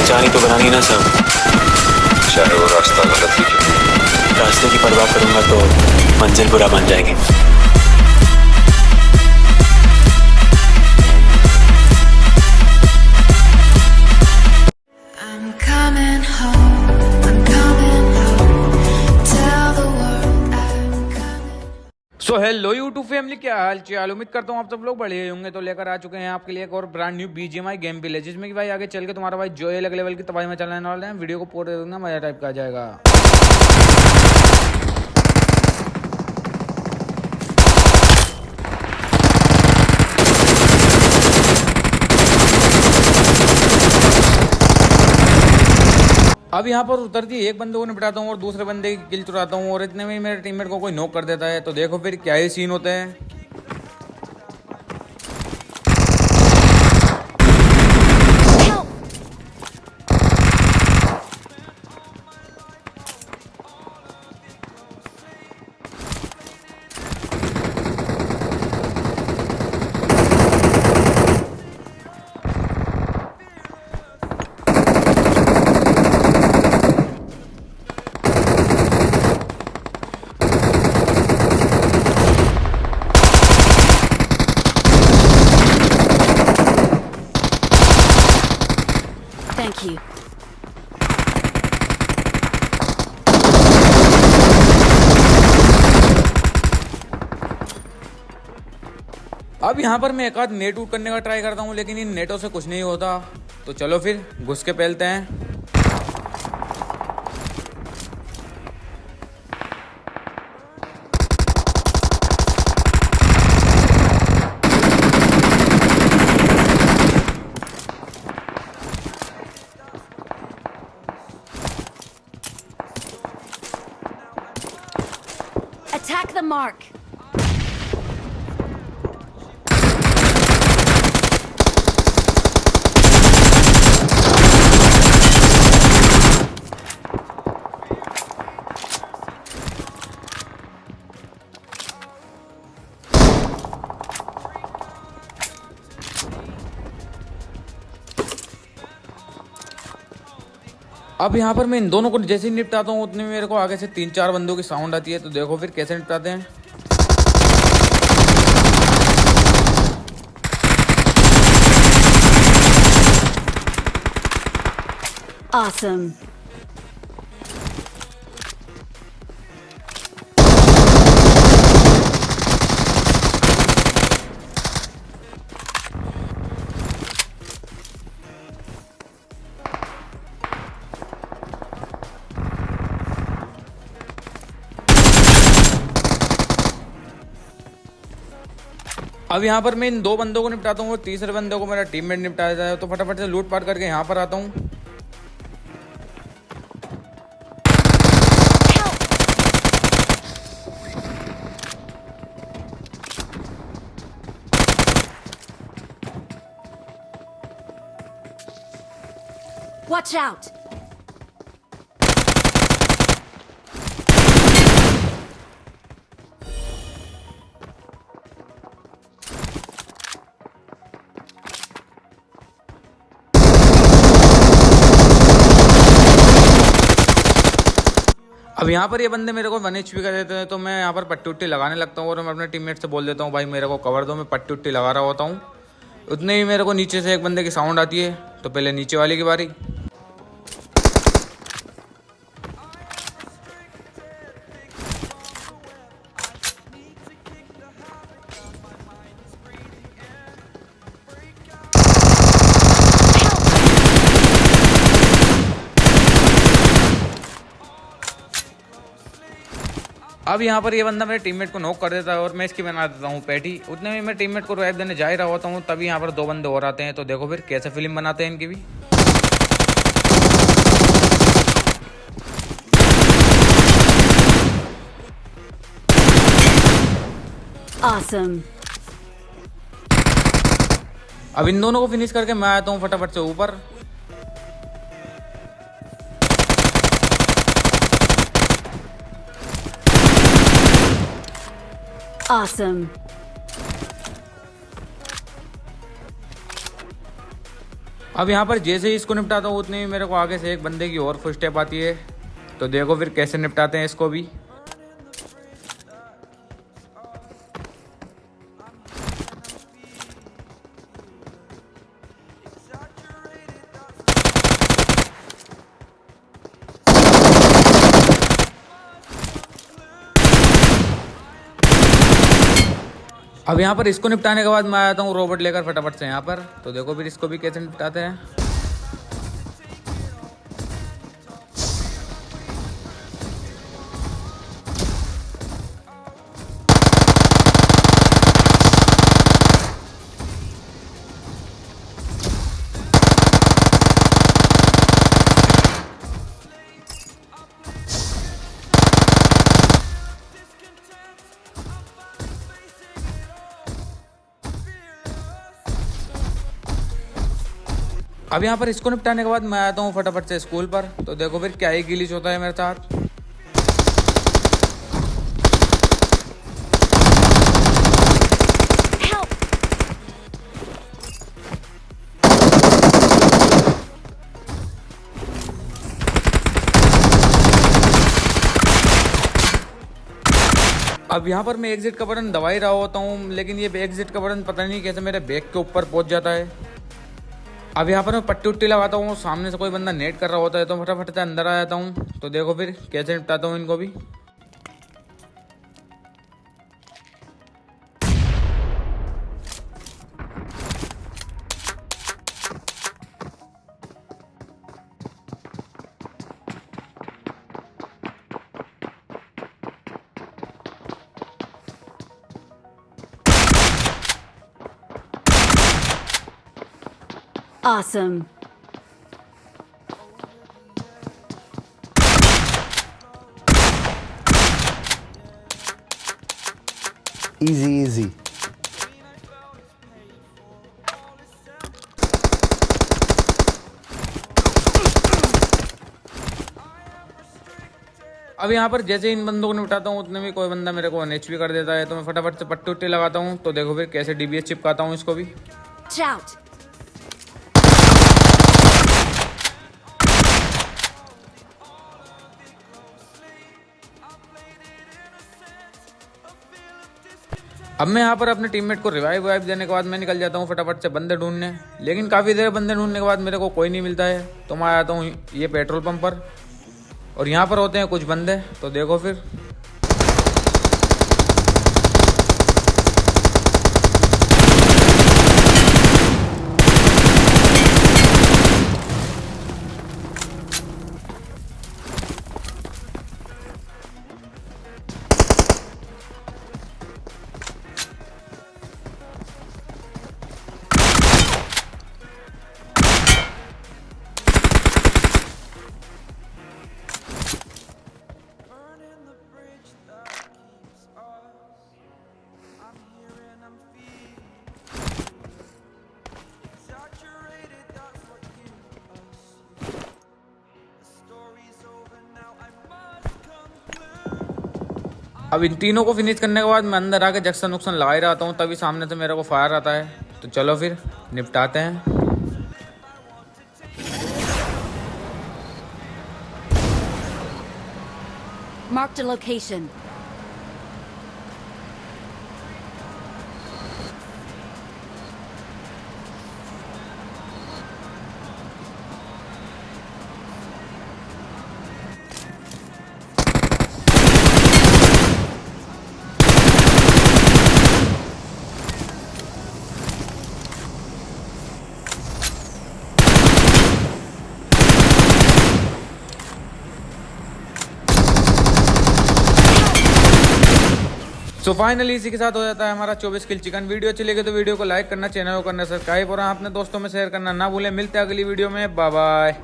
पहचानी तो बनानी ना सब, चाहे वो रास्ता गलत ही क्यों। रास्ते की परवाह करूंगा तो मंजिल बुरा मान जाएगी। सो हेलो यूट्यूब फैमिली, क्या हाल चाल। उम्मीद करता हूँ आप सब लोग बढ़िया होंगे। तो लेकर आ चुके हैं आपके लिए एक और brand new BGMI game play, जिसमें कि भाई आगे चल के तुम्हारा भाई जो अलग लेवल की तबाही में चलाने वाले हैं। वीडियो को पूरे देखना, मजा टाइप का आ जाएगा। अब यहाँ पर उतरती एक बंदे को निपटाता हूँ और दूसरे बंदे की किल चुराता हूँ, और इतने में मेरे टीममेट को कोई नॉक कर देता है। तो देखो फिर क्या ही सीन होते हैं। Thank you. अब यहाँ पर मैं एक आध नेट आउट करने का ट्राई करता हूँ, लेकिन इन नेटों से कुछ नहीं होता। तो चलो फिर घुस के पहलते हैं। Attack the mark. अब यहाँ पर मैं इन दोनों को जैसे ही निपटाता हूँ, उतने में मेरे को आगे से 3-4 बंदों की साउंड आती है। तो देखो फिर कैसे निपटाते हैं। Awesome. अब यहाँ पर मैं इन 2 बंदों को निपटाता हूँ और तीसरे बंदे को मेरा टीममेट निपटा देता है। तो फटाफट से लूट पाट करके यहाँ पर आता हूँ। Watch out. अब यहाँ पर ये बंदे मेरे को 1 HP कर देते हैं। तो मैं यहाँ पर पट्टी उट्टी लगाने लगता हूँ और मैं अपने टीममेट से बोल देता हूँ, भाई मेरे को कवर दो, मैं पट्टी उट्टी लगा रहा होता हूँ। उतने ही मेरे को नीचे से एक बंदे की साउंड आती है। तो पहले नीचे वाले की बारी। अब यहाँ पर ये बंदा मेरे टीममेट को नॉक कर देता है और मैं इसकी बना देता हूँ पैटी। उतने में मैं टीममेट को रिवाइव देने जा ही रहा होता हूँ, तभी यहाँ पर 2 बंदे और आते हैं। तो देखो फिर कैसे फिल्म बनाते हैं इनकी भी। Awesome. अब इन दोनों को फिनिश करके मैं आता हूँ फटाफट से ऊपर। Awesome. अब यहाँ पर जैसे ही इसको निपटाता हूँ उतने ही मेरे को आगे से एक बंदे की और फुट स्टेप आती है। तो देखो फिर कैसे निपटाते हैं इसको भी। अब यहाँ पर इसको निपटाने के बाद मैं आता हूँ रोबोट लेकर फटाफट से यहाँ पर। तो देखो फिर इसको भी कैसे निपटाते हैं। अब यहाँ पर इसको निपटाने के बाद मैं आता हूँ फटाफट से स्कूल पर। तो देखो फिर क्या ही गिलीच होता है मेरे साथ। Help! अब यहाँ पर मैं एग्जिट का बटन दबा ही रहा होता हूँ, लेकिन ये एग्जिट का बटन पता नहीं कैसे मेरे बैग के ऊपर पहुँच जाता है। अब यहाँ पर मैं पट्टी उट्टी लगाता हूँ, सामने से कोई बंदा नेट कर रहा होता है तो फटाफट से अंदर आ जाता हूँ। तो देखो फिर कैसे निपटाता हूँ इनको भी। Awesome. Easy, easy. अब यहाँ पर जैसे इन बंदों को निपटाता हूँ उतने में कोई बंदा मेरे को 1 HP कर देता है। तो मैं फटाफट से पट्टी उट्टी लगाता हूँ। तो देखो फिर कैसे DBS चिपकाता हूँ इसको भी। Watch out. अब मैं यहाँ पर अपने टीममेट को रिवाइव देने के बाद मैं निकल जाता हूँ फटाफट से बंदे ढूंढने। लेकिन काफ़ी देर बंदे ढूंढने के बाद मेरे को कोई नहीं मिलता है। तो मैं आता हूँ ये पेट्रोल पंप पर और यहाँ पर होते हैं कुछ बंदे। तो देखो फिर अब इन तीनों को फिनिश करने के बाद मैं अंदर आके जक्सन उक्सन लगा ही रहता हूँ। तभी सामने से मेरे को फायर आता है। तो चलो फिर निपटाते हैं। Marked a location. So finally इसी के साथ हो जाता है हमारा 24 किल चिकन। वीडियो अच्छी लगे तो वीडियो को लाइक करना, चैनल को करना सब्सक्राइब और अपने दोस्तों में शेयर करना ना भूलें। मिलते हैं अगली वीडियो में। Bye bye.